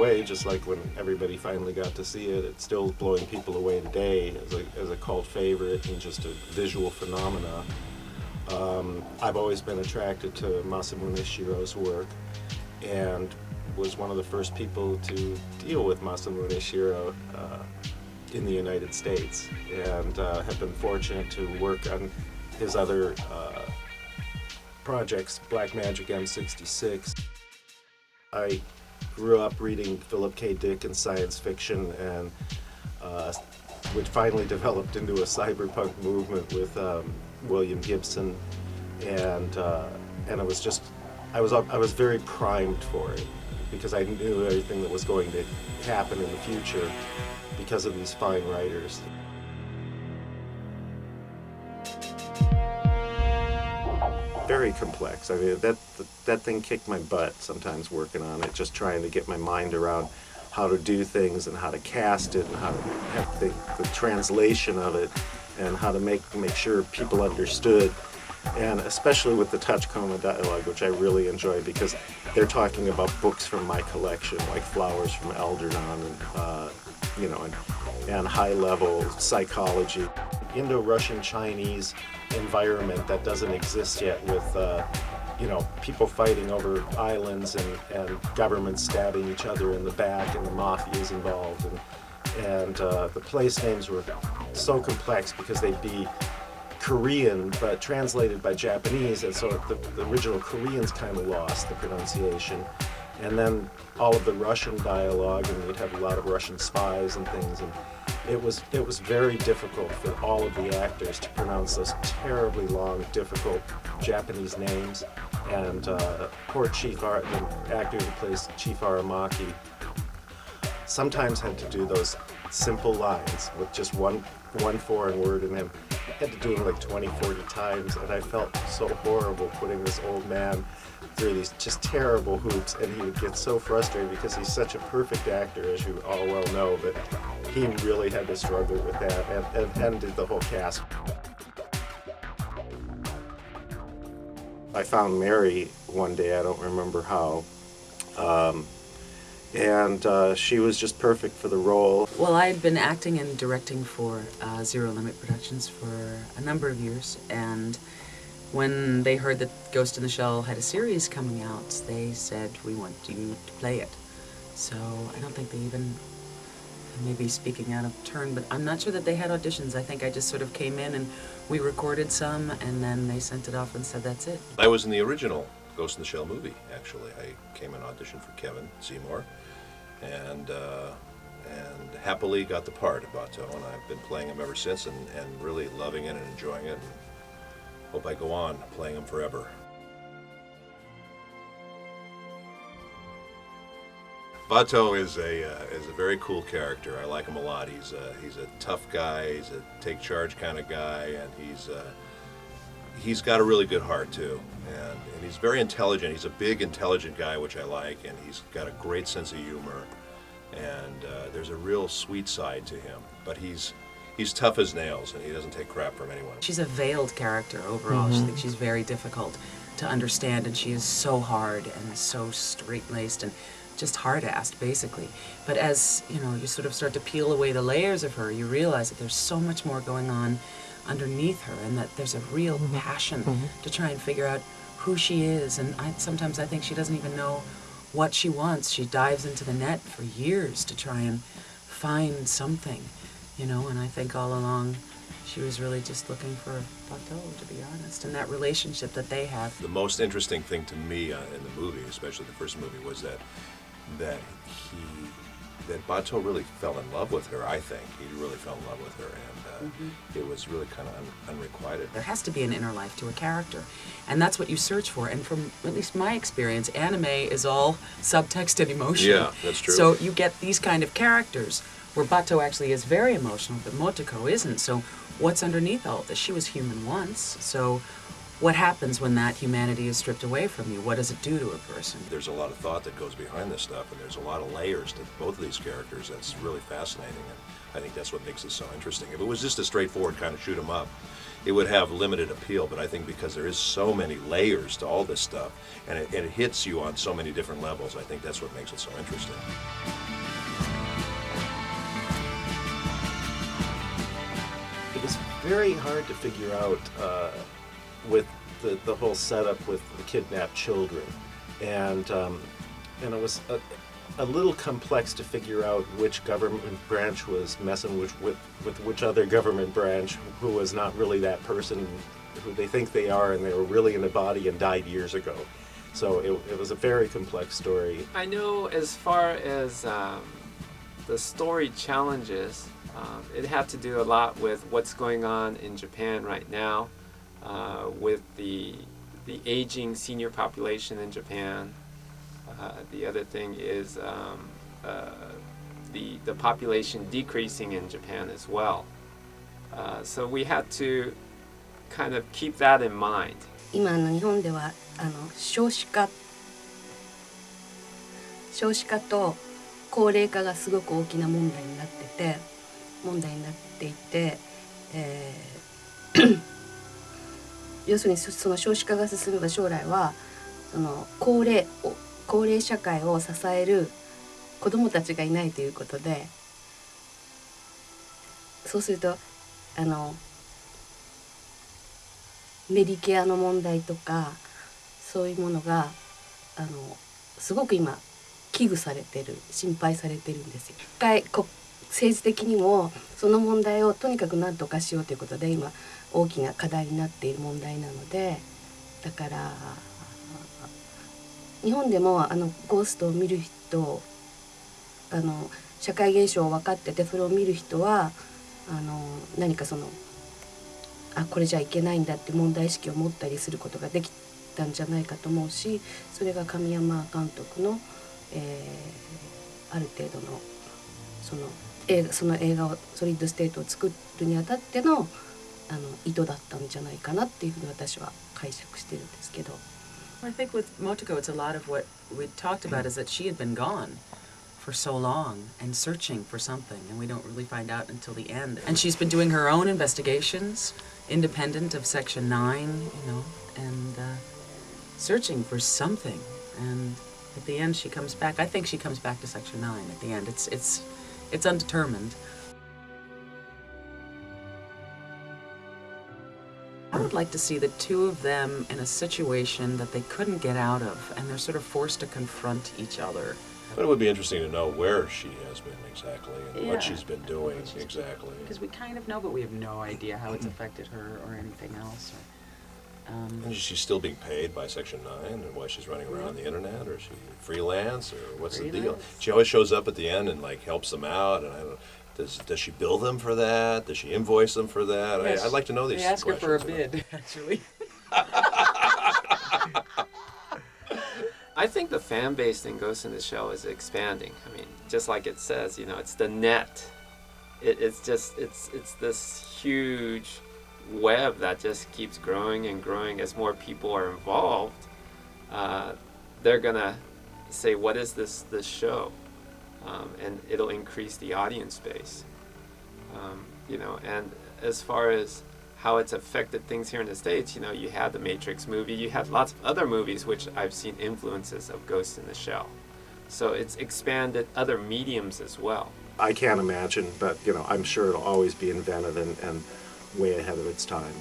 away, just like when everybody finally got to see it. It's still blowing people away today as a cult favorite and just a visual phenomena. I've always been attracted to Masamune Shirow's work, and was one of the first people to deal with Masamune Shirow in the United States, and have been fortunate to work on his other projects, Black Magic M66. I grew up reading Philip K. Dick and science fiction, and which finally developed into a cyberpunk movement with William Gibson, and it was just, I was very primed for it because I knew everything that was going to happen in the future because of these fine writers. Very complex. I mean, that thing kicked my butt sometimes working on it, just trying to get my mind around how to do things and how to cast it and how to have the translation of it and how to make sure people understood. And especially with the Tachikoma dialogue, which I really enjoy because they're talking about books from my collection, like Flowers from Algernon, and and high-level psychology. Indo-Russian Chinese environment that doesn't exist yet with people fighting over islands and governments stabbing each other in the back and the mafia's involved, and the place names were so complex because they'd be Korean but translated by Japanese, and so the original Koreans kind of lost the pronunciation, and then all of the Russian dialogue, and you'd have a lot of Russian spies and things, and it was very difficult for all of the actors to pronounce those terribly long, difficult Japanese names. And poor the actor who plays Chief Aramaki, sometimes had to do those simple lines with just one foreign word in them. I had to do them like 20, 40 times, and I felt so horrible putting this old man through these just terrible hoops, and he would get so frustrated because he's such a perfect actor, as you all well know, but he really had to struggle with that, and did the whole cast. I found Mary one day, I don't remember how, and she was just perfect for the role. Well, I had been acting and directing for Zero Limit Productions for a number of years, and when they heard that Ghost in the Shell had a series coming out, they said, "We want you to play it." So I don't think they even, maybe speaking out of turn, but I'm not sure that they had auditions. I think I just sort of came in and we recorded some, and then they sent it off and said, "That's it." I was in the original Ghost in the Shell movie, actually. I came and auditioned for Kevin Seymour, and happily got the part of Bato, and I've been playing him ever since, and really loving it and enjoying it, and hope I go on playing him forever. Bato is a very cool character. I like him a lot. He's a tough guy. He's a take charge kind of guy, and he's got a really good heart too. And he's very intelligent. He's a big, intelligent guy, which I like, and he's got a great sense of humor. And there's a real sweet side to him. But he's tough as nails, and he doesn't take crap from anyone. She's a veiled character overall. I think she's very difficult to understand, and she is so hard and so straight-laced and just hard-assed, basically. But as you sort of start to peel away the layers of her, you realize that there's so much more going on underneath her, and that there's a real passion to try and figure out who she is. And sometimes I think she doesn't even know what she wants. She dives into the net for years to try and find something, and I think all along she was really just looking for Bato, to be honest, and that relationship that they have. The most interesting thing to me in the movie, especially the first movie, was that Bato really fell in love with her. I think he really fell in love with her, and it was really kind of unrequited. There has to be an inner life to a character, and that's what you search for. And from at least my experience, anime is all subtext and emotion. Yeah, that's true. So you get these kind of characters where Bato actually is very emotional, but Motoko isn't. So what's underneath all of this? She was human once, so what happens when that humanity is stripped away from you? What does it do to a person? There's a lot of thought that goes behind this stuff, and there's a lot of layers to both of these characters that's really fascinating, and I think that's what makes it so interesting. If it was just a straightforward kind of shoot 'em up, it would have limited appeal, but I think because there is so many layers to all this stuff, and it hits you on so many different levels, I think that's what makes it so interesting. It was very hard to figure out with the whole setup with the kidnapped children, and it was a little complex to figure out which government branch was messing with which other government branch who was not really that person who they think they are, and they were really in a body and died years ago. So it was a very complex story. I know as far as the story challenges, it had to do a lot with what's going on in Japan right now, with the aging senior population in Japan. The other thing is the population decreasing in Japan as well. So we had to kind of keep that in mind. 今日本では少子化と高齢化がすごく大きな問題になっていて、要するにその少子化が進めば将来はその高齢社会を支える子どもたちがいないということで、そうするとメディケアの問題とかそういうものがすごく今危惧されてる、心配されてるんですよ。政治的にもその問題をとにかく何とかしようということで今大きな課題になっている問題なので、だから日本でもゴーストを見る人、社会現象を分かっててそれを見る人は何かこれじゃいけないんだって問題意識を持ったりすることができたんじゃないかと思うし、それが神山監督の、ある程度のその映画をソリッドステートを作るにあたっての意図だったんじゃないかなっていうふうに私は解釈してるんですけど。I think with Motoko, it's a lot of what we talked about is that she had been gone for so long and searching for something, and we don't really find out until the end. And she's been doing her own investigations, independent of Section 9, and searching for something. And at the end, she comes back. I think she comes back to Section 9 at the end. It's undetermined. I would like to see the two of them in a situation that they couldn't get out of, and they're sort of forced to confront each other. But it would be interesting to know where she has been exactly and what Yeah. she's been doing exactly. Because we kind of know, but we have no idea how it's affected her or anything else. And is she still being paid by Section 9 and why she's running around the internet, or is she freelance, or what's the deal? Freelance. She always shows up at the end and helps them out, and I don't know. Does she bill them for that? Does she invoice them for that? Yes. I'd like to know these They ask her for a questions, bid, actually. I think the fan base in Ghost in the Shell is expanding. I mean, just like it says, it's the net. It's this huge web that just keeps growing and growing as more people are involved. They're gonna say, what is this show? And it'll increase the audience base. And as far as how it's affected things here in the States, you had the Matrix movie, you had lots of other movies which I've seen influences of Ghost in the Shell. So it's expanded other mediums as well. I can't imagine, but I'm sure it'll always be inventive and way ahead of its time.